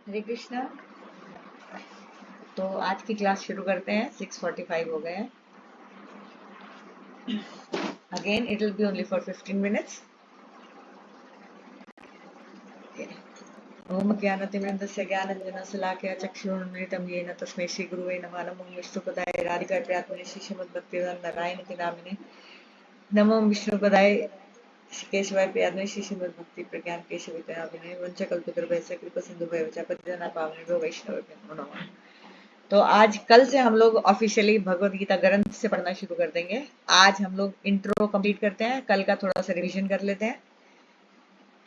हरे कृष्णा। तो आज की क्लास शुरू करते हैं। 6:45 हो गए हैं। Again it will be only for 15 minutes. ओम ज्ञानतिमिरन्दस्य ज्ञानञ्जनशलाकया चक्षुरुन्मिलितं येन तस्मै श्रीगुरुवे नमः। नमो विष्णुपदाय राधिकाप्रियात्मने श्रीश्रीमद्भक्तिवेदान्त नामिने। नमो विष्णुपदाय केशवाय प्रियात्मने श्रीश्रीमद्भक्ति प्रज्ञान केशविद्याविनय वंशकल्पतरुभ्यश्च कृपासिन्धुभ्यश्च पतितानां पावनेभ्यो वैष्णवेभ्यो नमो नमः। तो आज कल से हम लोग ऑफिशियली भगवत गीता ग्रंथ से पढ़ना शुरू कर देंगे। आज हम लोग इंट्रो कंप्लीट करते हैं, कल का थोड़ा सा रिवीजन कर लेते हैं।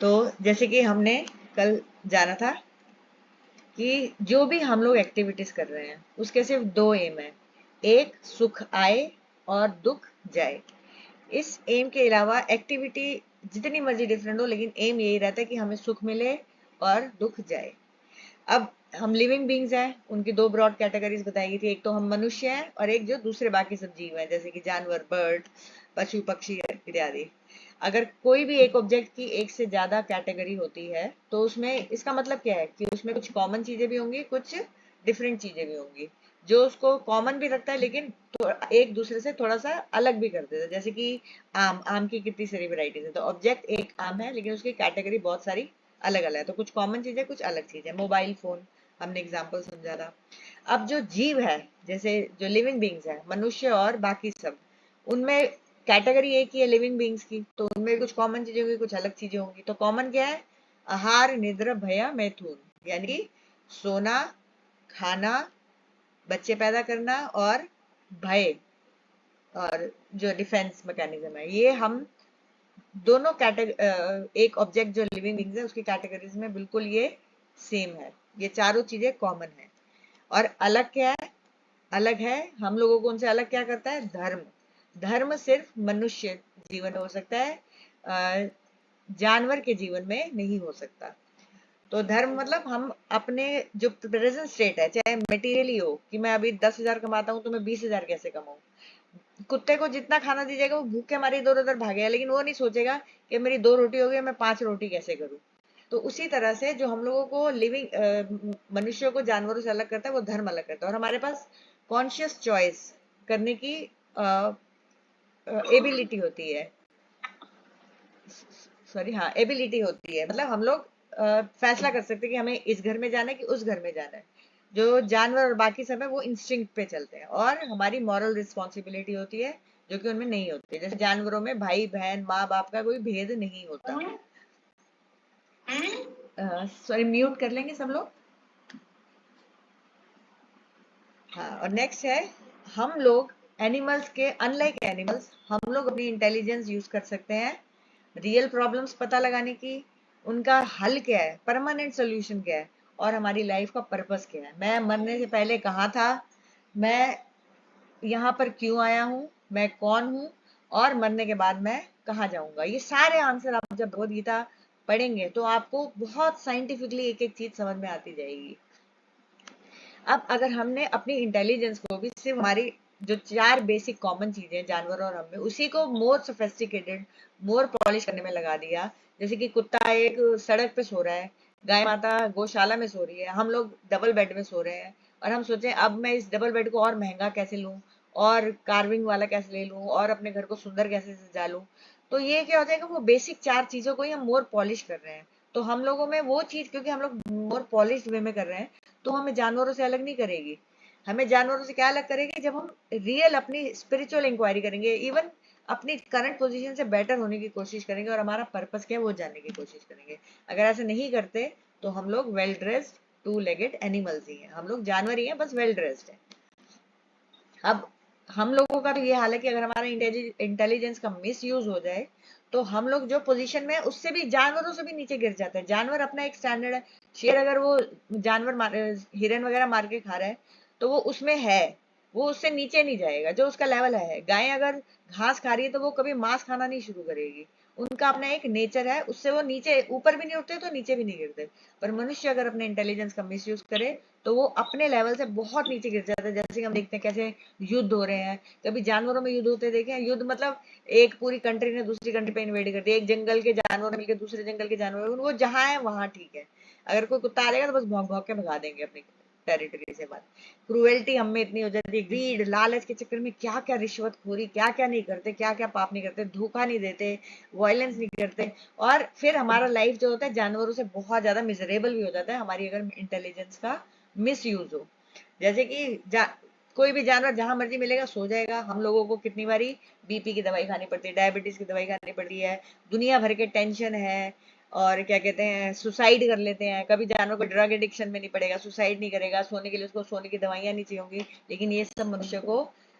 तो जैसे कि हमने कल जाना था कि जो भी हम लोग एक्टिविटीज कर रहे हैं उसके सिर्फ दो एम है, एक सुख आए और दुख जाए। इस एम के अलावा एक्टिविटी जितनी मर्जी डिफरेंट हो, लेकिन एम यही रहता है कि हमें सुख मिले और दुख जाए। अब हम लिविंग बींग्स हैं, उनकी दो ब्रॉड कैटेगरीज बताई गई थी। एक तो हम मनुष्य हैं और एक जो दूसरे बाकी सब जीव हैं, जैसे कि जानवर, बर्ड, पशु पक्षी इत्यादि। अगर कोई भी एक ऑब्जेक्ट की एक से ज्यादा कैटेगरी होती है तो उसमें इसका मतलब क्या है कि उसमें कुछ कॉमन चीजें भी होंगी, कुछ डिफरेंट चीजें भी होंगी। जो उसको कॉमन भी रखता है लेकिन तो एक दूसरे से थोड़ा सा अलग भी कर देता है। जैसे कि आम की कितनी सारी वैरायटीज है, तो ऑब्जेक्ट एक आम है लेकिन उसकी कैटेगरी बहुत सारी अलग अलग है। तो कुछ कॉमन चीज है, कुछ अलग चीज है। मोबाइल फोन हमने एग्जाम्पल समझा था। अब जो जीव है, जैसे जो लिविंग बींग्स है, मनुष्य और बाकी सब, उनमें कैटेगरी एक ही है लिविंग बींग्स की, तो उनमें कुछ कॉमन चीजें होंगी, कुछ अलग चीजें होंगी। तो कॉमन क्या है? आहार, निद्रा, भय, मैथुन, यानी कि सोना, खाना, बच्चे पैदा करना और भय, और जो डिफेंस मैकेनिज्म है। ये हम दोनों एक ऑब्जेक्ट जो लिविंग बींग्स है उसकी कैटेगरीज में बिल्कुल ये सेम है। ये चारों चीजें कॉमन है। और अलग क्या है? अलग है, हम लोगों को उनसे अलग क्या करता है? धर्म। धर्म सिर्फ मनुष्य जीवन में हो सकता है, जानवर के जीवन में नहीं हो सकता। तो धर्म मतलब हम अपने जो प्रेजेंट स्टेट है, चाहे मटेरियली हो कि मैं अभी 10,000 कमाता हूं तो मैं 20,000 कैसे कमाऊं। कुत्ते को जितना खाना दीजिएगा वो भूखे मारे इधर उधर भागेगा, लेकिन वो नहीं सोचेगा कि मेरी 2 रोटी हो गई, मैं 5 रोटी कैसे करूं। तो उसी तरह से जो हम लोगों को मनुष्यों को जानवरों से अलग करता है वो धर्म अलग करता है। और हमारे पास कॉन्शियस चॉइस करने की एबिलिटी होती है। सॉरी, हाँ, एबिलिटी होती है। मतलब हम लोग फैसला कर सकते हैं कि हमें इस घर में जाना है कि उस घर में जाना है। जो जानवर और बाकी सब है वो इंस्टिंक्ट पे चलते हैं, और हमारी मॉरल रिस्पॉन्सिबिलिटी होती है जो कि उनमें नहीं होती है। जैसे जानवरों में भाई बहन माँ बाप का कोई भेद नहीं होता। सॉरी, म्यूट कर लेंगे सब लोग। हाँ, और नेक्स्ट है, हम लोग एनिमल्स के अनलाइक एनिमल्स हम लोग अपनी इंटेलिजेंस यूज कर सकते हैं रियल प्रॉब्लम्स पता लगाने की, उनका हल क्या है, परमानेंट सोल्यूशन क्या है, और हमारी लाइफ का पर्पस क्या है। मैं मरने से पहले कहाँ था, मैं यहाँ पर क्यों आया हूँ, मैं कौन हूँ, और मरने के बाद मैं कहाँ जाऊंगा। ये सारे आंसर आप जब भगवद गीता पढ़ेंगे तो आपको बहुत साइंटिफिकली एक एक चीज समझ में आती जाएगी। अब अगर हमने अपनी इंटेलिजेंस को भी सिर्फ हमारी जो 4 बेसिक कॉमन चीजें हैं जानवर और हमें, उसी को मोर सोफेस्टिकेटेड, मोर पॉलिश करने में लगा दिया। जैसे कि कुत्ता एक सड़क पे सो रहा है, गाय माता गौशाला में सो रही है, हम लोग डबल बेड में सो रहे हैं, और हम सोचे अब मैं इस डबल बेड को और महंगा कैसे लूं, और कार्विंग वाला कैसे ले लूं, और अपने घर को सुंदर कैसे सजा लूं। तो ये क्या हो जाएगा, वो बेसिक 4 चीजों को ही हम मोर पॉलिश कर रहे हैं। तो हम लोगों में वो चीज, क्योंकि हम लोग मोर पॉलिश वे में कर रहे हैं, तो हमें जानवरों से अलग नहीं करेगी। हमें जानवरों से क्या अलग करेगी? जब हम रियल अपनी स्पिरिचुअल इंक्वायरी करेंगे, इवन अपनी करंट पोजीशन से बेटर होने की कोशिश करेंगे, और हमारा पर्पस क्या है वो जानने की कोशिश करेंगे। अगर ऐसे नहीं करते तो हम लोग वेल ड्रेस्ड 2 लेगेड एनिमल्स ही हैं, हम लोग जानवर ही हैं, बस वेल ड्रेस्ड है। अब हम लोगों का तो ये हाल है कि अगर हमारा इंटेलिजेंस का मिस यूज हो जाए तो हम लोग जो पोजीशन में है उससे भी, जानवरों से भी नीचे गिर जाते हैं। जानवर अपना एक स्टैंडर्ड है। शेर अगर वो हिरन वगैरह मार के खा रहा है तो वो उसमें है, वो उससे नीचे नहीं जाएगा, जो उसका लेवल है। गाय अगर घास खा रही है तो वो कभी मांस खाना नहीं शुरू करेगी। उनका अपना एक नेचर है, उससे वो नीचे ऊपर भी नहीं उठते तो नीचे भी नहीं गिरते। पर मनुष्य अगर अपने इंटेलिजेंस का मिस यूज करे तो वो अपने लेवल से बहुत नीचे गिर जाता है। जैसे कि हम देखते हैं कैसे युद्ध हो रहे हैं। कभी जानवरों में युद्ध होते देखे हैं? युद्ध मतलब एक पूरी कंट्री ने दूसरी कंट्री पे इन्वेड कर दिया, एक जंगल के जानवर मिलकर दूसरे जंगल के जानवर, वो जहां है वहां ठीक है। अगर कोई कुत्ता आ जाएगा तो बस भौंक भौंक के भगा देंगे अपनी टेरिटरी से बात। क्रूएल्टी हम में इतनी हो जाती है, ग्रीड, लालच के चक्कर में क्या क्या रिश्वतखोरी, क्या क्या नहीं करते, क्या क्या पाप नहीं करते, धोखा नहीं देते, वायलेंस नहीं करते, और फिर हमारा लाइफ जो होता है जानवरों से बहुत ज्यादा मिजरेबल भी हो जाता है हमारी अगर इंटेलिजेंस का मिस यूज हो। जैसे कि कोई भी जानवर जहां मर्जी मिलेगा सो जाएगा। हम लोगों को कितनी बारी बीपी की दवाई खानी पड़ती है, डायबिटीज की दवाई खानी पड़ती है, दुनिया भर के टेंशन है, और क्या कहते हैं, सुसाइड कर लेते हैं। कभी जानवर को ड्रग एडिक्शन में नहीं पड़ेगा, सुसाइड नहीं करेगा, सोने के लिए उसको सोने की दवाइयां नहीं चाहिए होंगी। लेकिन ये सब मनुष्य को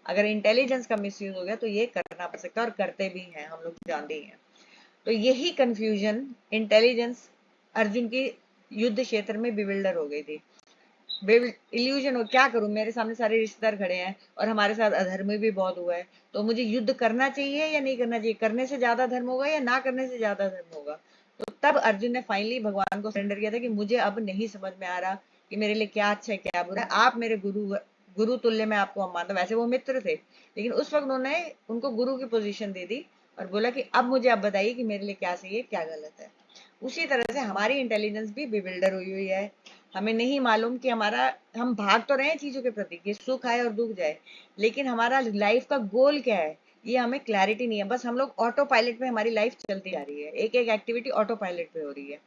अगर इंटेलिजेंस का मिस यूज हो गया तो ये करना पड़ सकता है, और करते भी हैं, हम लोग जानते ही हैं। तो यही कंफ्यूजन, इंटेलिजेंस अर्जुन की युद्ध क्षेत्र में बिविल्डर हो गई थी। इल्यूजन हो, क्या करूं, मेरे सामने सारे रिश्तेदार खड़े हैं और हमारे साथ अधर्म भी बहुत हुआ है, तो मुझे युद्ध करना चाहिए या नहीं करना चाहिए, करने से ज्यादा धर्म होगा या ना करने से ज्यादा धर्म होगा। तो तब अर्जुन ने फाइनली भगवान को सरेंडर किया था कि मुझे अब नहीं समझ में आ रहा कि मेरे लिए क्या अच्छा है क्या बुरा है, आप मेरे गुरु तुल्य मैं आपको मानता हूं। वैसे वो मित्र थे, लेकिन उस वक्त उन्होंने उनको गुरु की पोजीशन दे दी और बोला कि अब मुझे आप बताइए कि मेरे लिए क्या सही है क्या गलत है। उसी तरह से हमारी इंटेलिजेंस भी बिविल्डर हुई हुई है। हमें नहीं मालूम कि हमारा, हम भाग तो रहे हैं चीजों के प्रति कि सुख आए और दुख जाए, लेकिन हमारा लाइफ का गोल क्या है ये हमें क्लैरिटी नहीं है। बस हम लोग ऑटो पायलट में हमारी लाइफ चलती जा रही है, एक एक एक्टिविटी ऑटो पायलट पे हो रही है।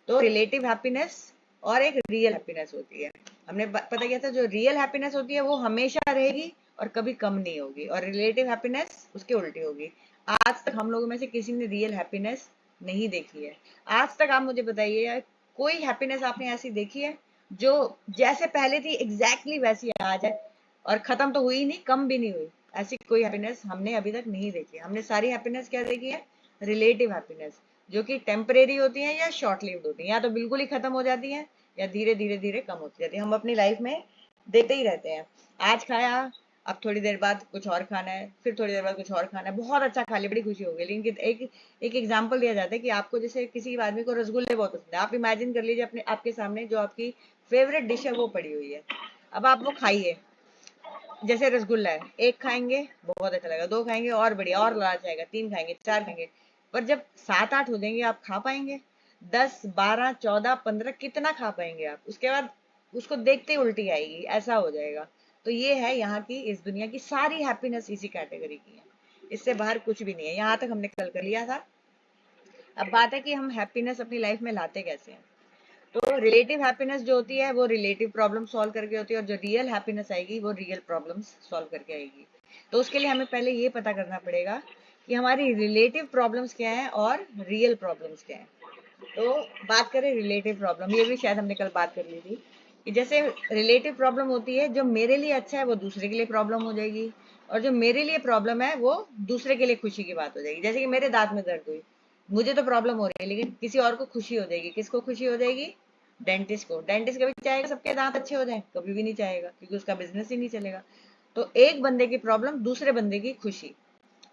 तो रिलेटिव हैप्पीनेस और एक रियल हैप्पीनेस होती है। हमने पता किया था जो रियल हैप्पीनेस होती है वो हमेशा रहेगी और कभी कम नहीं होगी, और रिलेटिव हैप्पीनेस उसके उल्टी होगी। आज तक हम लोगों में से किसी ने रियल हैप्पीनेस नहीं देखी है। आज तक आप मुझे बताइए कोई हैप्पीनेस आपने ऐसी देखी है जो जैसे पहले थी एग्जैक्टली वैसी आज है, और खत्म तो हुई नहीं, कम भी नहीं हुई। ऐसी कोई हैप्पीनेस हमने अभी तक नहीं देखी। हमने सारी हैप्पीनेस क्या देखी है, रिलेटिव हैप्पीनेस, जो कि टेम्परेरी होती है या शॉर्ट लिव्ड होती है, या तो बिल्कुल ही खत्म हो जाती है या धीरे धीरे धीरे कम होती जाती है। हम अपनी लाइफ में देते ही रहते हैं, आज खाया, अब थोड़ी देर बाद कुछ और खाना है, फिर थोड़ी देर बाद कुछ और खाना है, बहुत अच्छा खा लिया, बड़ी खुशी हो गई। लेकिन एक एग्जाम्पल दिया जाता है कि आपको जैसे किसी आदमी को रसगुल्ले बहुत पसंद है, आप इमेजिन कर लीजिए अपने आपके सामने जो आपकी फेवरेट डिश है वो पड़ी हुई है। अब आप वो खाइए, जैसे रसगुल्ला है, एक खाएंगे बहुत अच्छा लगेगा, दो खाएंगे और बढ़िया और लालच आएगा, तीन खाएंगे, चार खाएंगे, पर जब सात आठ हो जाएंगे आप खा पाएंगे? 10 12 14 15 कितना खा पाएंगे आप? उसके बाद उसको देखते ही उल्टी आएगी, ऐसा हो जाएगा। तो ये है यहाँ की, इस दुनिया की सारी हैप्पीनेस इसी कैटेगरी की है, इससे बाहर कुछ भी नहीं है। यहाँ तक हमने कल कर लिया था। अब बात है कि हम हैप्पीनेस अपनी लाइफ में लाते कैसे हैं। तो रिलेटिव हैप्पीनेस जो होती है वो रिलेटिव प्रॉब्लम सॉल्व करके होती है, और जो रियल हैप्पीनेस आएगी वो रियल प्रॉब्लम्स सॉल्व करके आएगी। तो उसके लिए हमें पहले ये पता करना पड़ेगा कि हमारी रिलेटिव प्रॉब्लम्स क्या है और रियल प्रॉब्लम्स क्या है। तो बात करें रिलेटिव प्रॉब्लम, ये भी शायद हमने कल बात कर ली थी कि जैसे रिलेटिव प्रॉब्लम होती है, जो मेरे लिए अच्छा है वो दूसरे के लिए प्रॉब्लम हो जाएगी, और जो मेरे लिए प्रॉब्लम है वो दूसरे के लिए खुशी की बात हो जाएगी। जैसे कि मेरे दांत में दर्द हुई, मुझे तो प्रॉब्लम हो रही है, लेकिन किसी और को खुशी हो जाएगी। किसको खुशी हो जाएगी? डेंटिस्ट को। डेंटिस्ट कभी चाहेगा सबके दांत अच्छे हो जाए? कभी भी नहीं चाहेगा, क्योंकि उसका बिजनेस ही नहीं चलेगा। तो एक बंदे की प्रॉब्लम दूसरे बंदे की खुशी,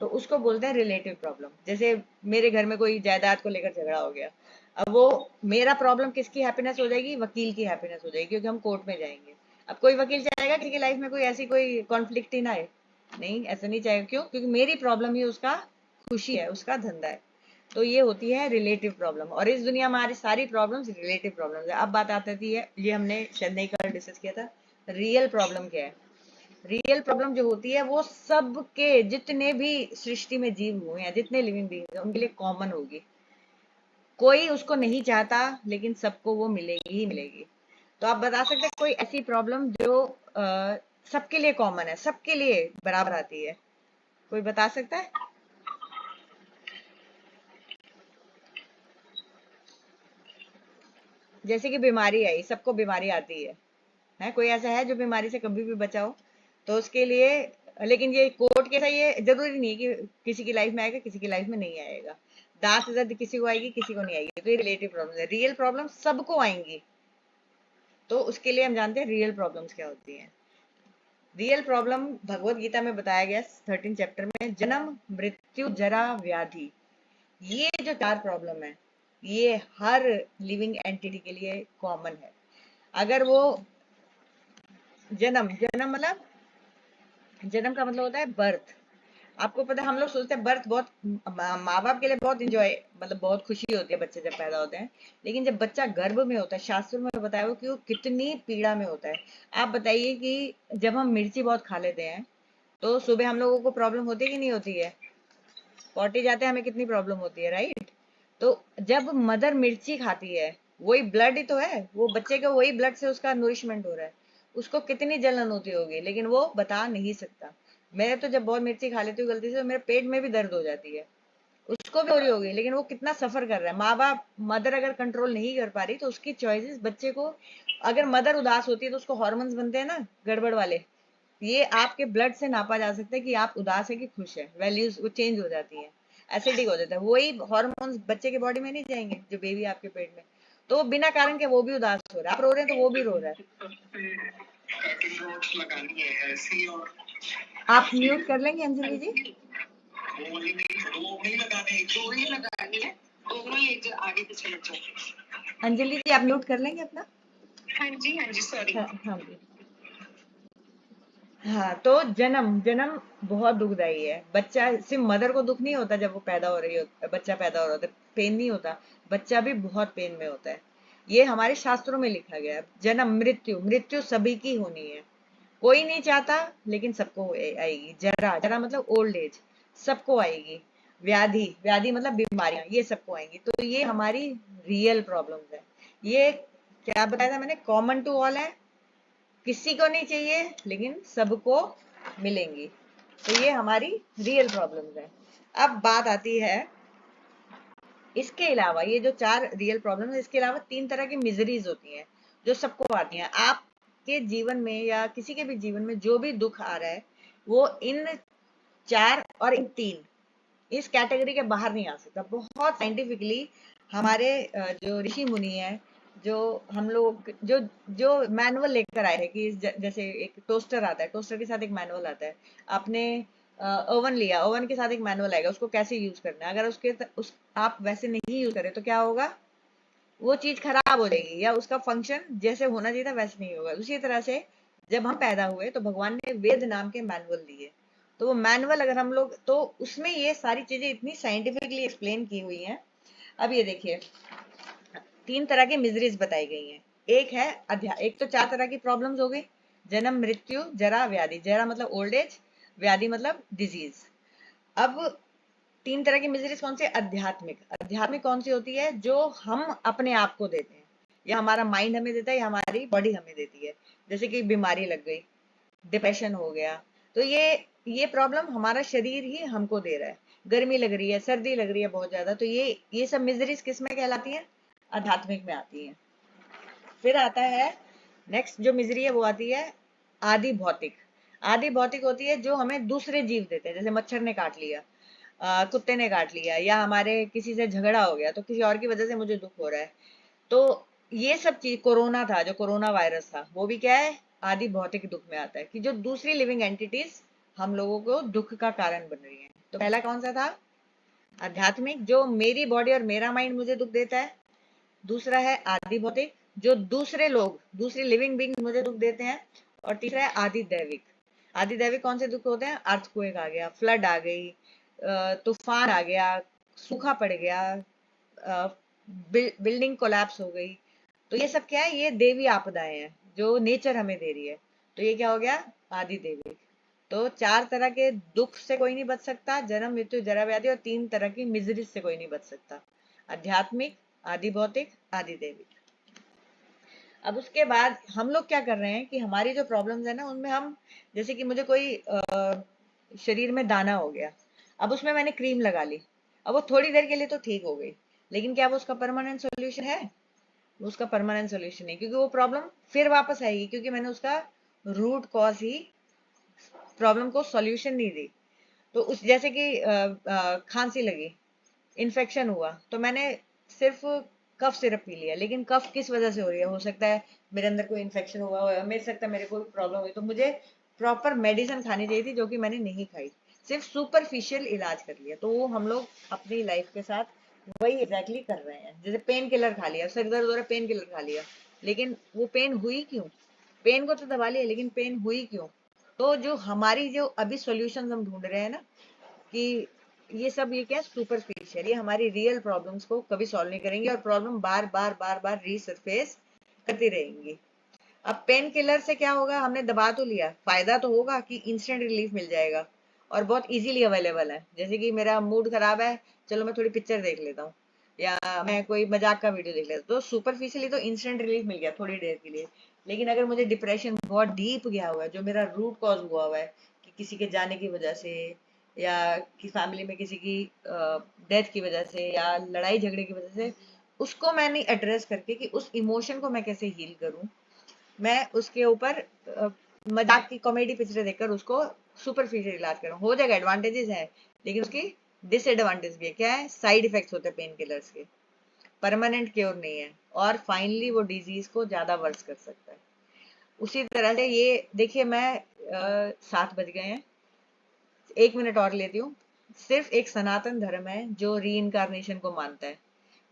तो उसको बोलते हैं रिलेटिव प्रॉब्लम। जैसे मेरे घर में कोई जायदाद को लेकर झगड़ा हो गया, अब वो मेरा प्रॉब्लम किसकी हैप्पीनेस हो जाएगी? वकील की हैप्पीनेस हो जाएगी, क्योंकि हम कोर्ट में जाएंगे। अब कोई वकील चाहेगा किसी की लाइफ में कोई ऐसी कोई कॉन्फ्लिक्ट ही ना आए? नहीं, ऐसा नहीं चाहेगा। क्यों? क्योंकि मेरी प्रॉब्लम ही उसका खुशी है, उसका धंधा है। तो ये होती है रिलेटिव प्रॉब्लम, और इस दुनिया में हमारी सारी प्रॉब्लम्स रिलेटिव प्रॉब्लम्स है। अब बात आती है, ये हमने शायद नहीं कल डिस्कस किया था, रियल प्रॉब्लम क्या है। रियल प्रॉब्लम जो होती है वो सबके, जितने भी सृष्टि में जीव हुए हैं, जितने लिविंग बीइंग्स हैं, उनके लिए कॉमन होगी। कोई उसको नहीं चाहता, लेकिन सबको वो मिलेगी ही मिलेगी। तो आप बता सकते हैं कोई ऐसी प्रॉब्लम जो सबके लिए कॉमन है, सबके लिए बराबर आती है? कोई बता सकता है? जैसे कि बीमारी आई, सबको बीमारी आती है कोई ऐसा है जो बीमारी से कभी भी बचा हो? तो उसके लिए, लेकिन ये कोर्ट केस है, ये जरूरी नहीं कि किसी की लाइफ में आएगा किसी की लाइफ में नहीं आएगा। दांत दर्द किसी को आएगी किसी को नहीं आएगी, तो ये रिलेटिव प्रॉब्लम है। रियल प्रॉब्लम सबको आएंगी, तो उसके लिए हम जानते हैं रियल प्रॉब्लम्स क्या होती हैं। रियल प्रॉब्लम भगवत गीता में बताया गया 13 चैप्टर में, जन्म मृत्यु जरा व्याधि। ये जो चार प्रॉब्लम है ये हर लिविंग एंटिटी के लिए कॉमन है। अगर वो जन्म, जन्म मतलब, जन्म का मतलब होता है बर्थ। आपको पता है हम लोग सोचते हैं बर्थ बहुत माँ बाप के लिए बहुत इंजॉय, मतलब बहुत खुशी होती है बच्चे जब पैदा होते हैं, लेकिन जब बच्चा गर्भ में होता है शास्त्रों में बताया हुआ कि वो कितनी पीड़ा में होता है। आप बताइए कि जब हम मिर्ची बहुत खा लेते हैं तो सुबह हम लोगों को प्रॉब्लम होती है कि नहीं होती है? पॉटी जाते हैं हमें कितनी प्रॉब्लम होती है, राइट? तो जब मदर मिर्ची खाती है, वही ब्लड ही तो है, वो बच्चे को वही ब्लड से उसका नूरिशमेंट हो रहा है, उसको कितनी जलन होती होगी, लेकिन वो बता नहीं सकता। मैं तो जब बहुत मिर्ची खा लेती हूँ गलती से तो मेरे पेट में भी दर्द हो जाती है, उसको भी हो रही होगी, लेकिन वो कितना सफर कर रहा है। माँ बाप मदर अगर कंट्रोल नहीं कर पा रही तो उसकी चॉइसेस बच्चे को, अगर मदर उदास होती है तो उसको हॉर्मोन्स बनते हैं ना गड़बड़ वाले, ये आपके ब्लड से नापा जा सकता है कि आप उदास है कि खुश है, वैल्यूज वो चेंज हो जाती है, एसिडिक हो जाता है, वही हॉर्मोन्स बच्चे के बॉडी में नहीं जाएंगे जो बेबी आपके पेट में, तो बिना कारण के वो भी उदास हो रहा है, आप रो रहे हैं तो वो भी रो रहा है। आप म्यूट कर लेंगे अंजलि जी? अंजलि जी आप म्यूट कर लेंगे अपना? हाँ जी सॉरी। हाँ जी। हाँ, तो जन्म जन्म बहुत दुखदाई है। बच्चा, सिर्फ मदर को दुख नहीं होता जब वो पैदा हो रही हो, बच्चा पैदा हो रहा होता है, पेन नहीं होता, बच्चा भी बहुत पेन में होता है। ये हमारे शास्त्रों में लिखा गया है। जन्म, मृत्यु, मृत्यु सभी की होनी है, कोई नहीं चाहता लेकिन सबको आएगी। जरा, जरा मतलब ओल्ड एज, सबको आएगी। व्याधि, व्याधि मतलब बीमारियां, ये सबको आएंगी। तो ये हमारी रियल प्रॉब्लम्स है। ये क्या बताया था मैंने, कॉमन टू ऑल है, किसी को नहीं चाहिए लेकिन सबको मिलेंगी। तो ये हमारी रियल प्रॉब्लम्स है। अब बात आती है, इसके अलावा ये जो 4 रियल प्रॉब्लम है, इसके अलावा 3 तरह की मिजरीज होती हैं जो सबको आती हैं। आपके जीवन में या किसी के भी जीवन में जो भी दुख आ रहा है, वो इन 4 और इन 3 इस कैटेगरी के बाहर नहीं आ सकता। बहुत साइंटिफिकली हमारे जो ऋषि मुनि हैं, जो हम लोग जो जो मैनुअल लेकर आए हैं कि जैसे एक टोस्टर आता है, टोस्टर के साथ एक मैनुअल आता है। आपने ओवन लिया, ओवन के साथ एक मैनुअल आएगा उसको कैसे यूज करना है। अगर उस आप वैसे नहीं यूज करें तो क्या होगा, वो चीज खराब हो जाएगी या उसका फंक्शन जैसे होना चाहिए था वैसे नहीं होगा। उसी तरह से जब हम पैदा हुए तो भगवान ने वेद नाम के मैनुअल दिए, तो वो मैनुअल अगर हम लोग, तो उसमें ये सारी चीजें इतनी साइंटिफिकली एक्सप्लेन की हुई हैं। अब ये देखिए, 3 तरह की मिजरीज बताई गई हैं। एक है एक तो 4 तरह की प्रॉब्लम्स हो गई, जन्म, मृत्यु, जरा, व्याधि। जरा मतलब ओल्ड एज, व्याधि मतलब डिजीज। अब 3 तरह की मिजरीज कौन सी? आध्यात्मिक। आध्यात्मिक कौन सी होती है? जो हम अपने आप को देते हैं, या हमारा माइंड हमें देता है या हमारी बॉडी हमें देती है। जैसे कि बीमारी लग गई, डिप्रेशन हो गया, तो ये प्रॉब्लम हमारा शरीर ही हमको दे रहा है। गर्मी लग रही है, सर्दी लग रही है बहुत ज्यादा, तो ये सब मिजरीज किस में कहलाती है? आध्यात्मिक में आती है। फिर आता है नेक्स्ट जो मिजरी है, वो आती है आदि भौतिक। आदि भौतिक होती है जो हमें दूसरे जीव देते हैं, जैसे मच्छर ने काट लिया, कुत्ते ने काट लिया, या हमारे किसी से झगड़ा हो गया तो किसी और की वजह से मुझे दुख हो रहा है। तो ये सब चीज, कोरोना था, जो कोरोना वायरस था, वो भी क्या है? आदि भौतिक दुख में आता है, कि जो दूसरी लिविंग एंटिटीज हम लोगों को दुख का कारण बन रही है। तो पहला कौन सा था? आध्यात्मिक, जो मेरी बॉडी और मेरा माइंड मुझे दुख देता है। दूसरा है आदि भौतिक, जो दूसरे लोग, दूसरी लिविंग बींग मुझे दुख देते हैं। और तीसरा है आदि दैविक। आदि दैविक कौन से दुख होते हैं? अर्थक्वेक आ गया, फ्लड आ गई, तूफान आ गया, सूखा पड़ गया, बिल्डिंग कोलैप्स हो गई। तो ये सब क्या है? ये देवी आपदाएं हैं जो नेचर हमें दे रही है। तो ये क्या हो गया? आदि देवी। तो 4 तरह के दुख से कोई नहीं बच सकता, जन्म, मृत्यु, जरा, व्याधि, और 3 तरह की मिजरी से कोई नहीं बच सकता, आध्यात्मिक, आदि भौतिक, आदि देवी। अब उसके बाद हम लोग क्या कर रहे हैं कि हमारी जो प्रॉब्लम्स है ना, उनमें हम, जैसे कि मुझे कोई शरीर में दाना हो गया, अब उसमें मैंने क्रीम लगा ली, अब वो थोड़ी देर के लिए तो ठीक हो गई, लेकिन क्या वो उसका परमानेंट सोल्यूशन है? वो उसका परमानेंट सोल्यूशन है, क्योंकि वो प्रॉब्लम फिर वापस आएगी, क्योंकि मैंने उसका रूट कॉज ही, प्रॉब्लम को सॉल्यूशन नहीं दी। तो उस जैसे कि खांसी लगी, इन्फेक्शन हुआ, तो मैंने सिर्फ कफ सिरप पी लिया, लेकिन कफ किस वजह से हो रही है? हो सकता है मेरे अंदर कोई इन्फेक्शन हुआ हो, मेरे सकता है मेरे को प्रॉब्लम हुई, तो मुझे प्रॉपर मेडिसिन खानी चाहिए थी, जो कि मैंने नहीं खाई, सिर्फ सुपरफिशियल इलाज कर लिया। तो वो हम लोग अपनी लाइफ के साथ वही एग्जैक्टली कर रहे हैं। जैसे पेन किलर खा लिया, सिर दर्द हो रहा है, पेन किलर खा लिया, लेकिन वो पेन हुई क्यों? पेन को तो दबा लिया, लेकिन पेन हुई क्यों? तो जो हमारी जो अभी सॉल्यूशन हम ढूंढ रहे हैं ना, कि ये सब ये क्या सुपरफिशियल, ये हमारी रियल प्रॉब्लम्स को कभी सॉल्व नहीं करेंगे और प्रॉब्लम बार बार बार बार रीसरफेस करती रहेंगी। अब पेन किलर से क्या होगा, हमने दबा तो लिया, फायदा तो होगा कि इंस्टेंट रिलीफ मिल जाएगा और बहुत इजीली अवेलेबल है। जैसे कि मेरा मूड खराब है, चलो मैं थोड़ी पिक्चर देख लेता हूँ या मैं कोई मजाक का वीडियो देख लेता हूँ, तो सुपरफिशियली तो इंस्टेंट रिलीफ मिल गया थोड़ी देर के लिए। लेकिन अगर मुझे डिप्रेशन बहुत डीप गया हुआ है, जो मेरा रूट कॉज हुआ हुआ है कि किसी के जाने की वजह से या कि फैमिली में किसी की डेथ की वजह से या लड़ाई झगड़े की वजह से, उसको मैंने एड्रेस करके कि उस इमोशन को मैं कैसे हील करूं, मैं उसके ऊपर मजाक की कॉमेडी पिक्चर देखकर उसको सुपरफिशियल इलाज कर रहा हूँ। हो जाएगा, एडवांटेजेस है, लेकिन उसकी डिसएडवांटेज भी है। क्या है, साइड इफेक्ट्स होते हैं पेन किलर्स के, परमानेंट क्योर नहीं है और फाइनली वो डिजीज को ज्यादा वर्स कर सकता है। उसी तरह से ये देखिए, मैं 7 बज गए हैं, 1 मिनट और लेती हूँ। सिर्फ एक सनातन धर्म है जो री इनकारनेशन को मानता है,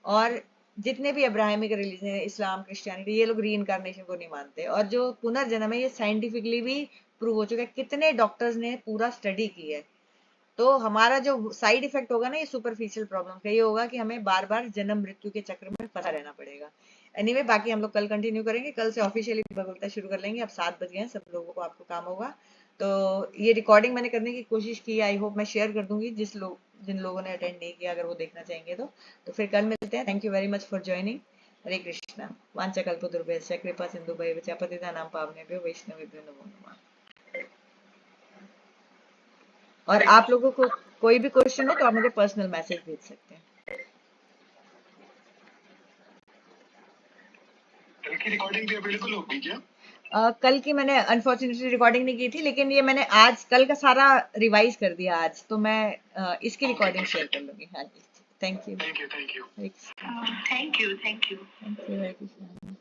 और जितने भी अब्राहमिक रिलीजन है, इस्लाम, क्रिश्चियनिटी, ये लोग री इनकारनेशन को नहीं मानते। और जो पुनर्जन्म है ये साइंटिफिकली भी प्रूव हो चुका है, कितने डॉक्टर्स ने पूरा स्टडी की है। तो हमारा जो साइड इफेक्ट होगा ना ये सुपरफिशियल प्रॉब्लम का, ये होगा कि हमें बार बार जन्म मृत्यु के चक्र में फंसा रहना पड़ेगा। एनीवे, बाकी हम लोग कल कंटिन्यू करेंगे, कल से ऑफिशियली भगवता शुरू कर लेंगे। अब 7 बज गए हैं, सब लोगों को आपको काम होगा। तो ये रिकॉर्डिंग मैंने करने की कोशिश की, आई होप मैं शेयर कर दूंगी जिन लोगों ने अटेंड नहीं किया, अगर वो देखना चाहेंगे तो फिर कल मिलते हैं। Thank you very much for joining. Hare Krishna. वाञ्छाकल्पतरुभ्यश्च कृपा सिन्धुभ्येव च पतितानां पावनेभ्यो वैष्णवेभ्यो नमो नमः। और आप लोगों को कोई भी क्वेश्चन हो तो आप मुझे पर्सनल मैसेज भेज सकते हैं। कल की रिकॉर्डिंग भी अवेलेबल होगी क्या? कल की मैंने अनफॉर्चुनेटली रिकॉर्डिंग नहीं की थी, लेकिन ये मैंने आज कल का सारा रिवाइज कर दिया आज, तो मैं इसकी रिकॉर्डिंग शेयर कर लूंगी। हाँ जी, thank you. Thank you. Thank you, Hare Krishna.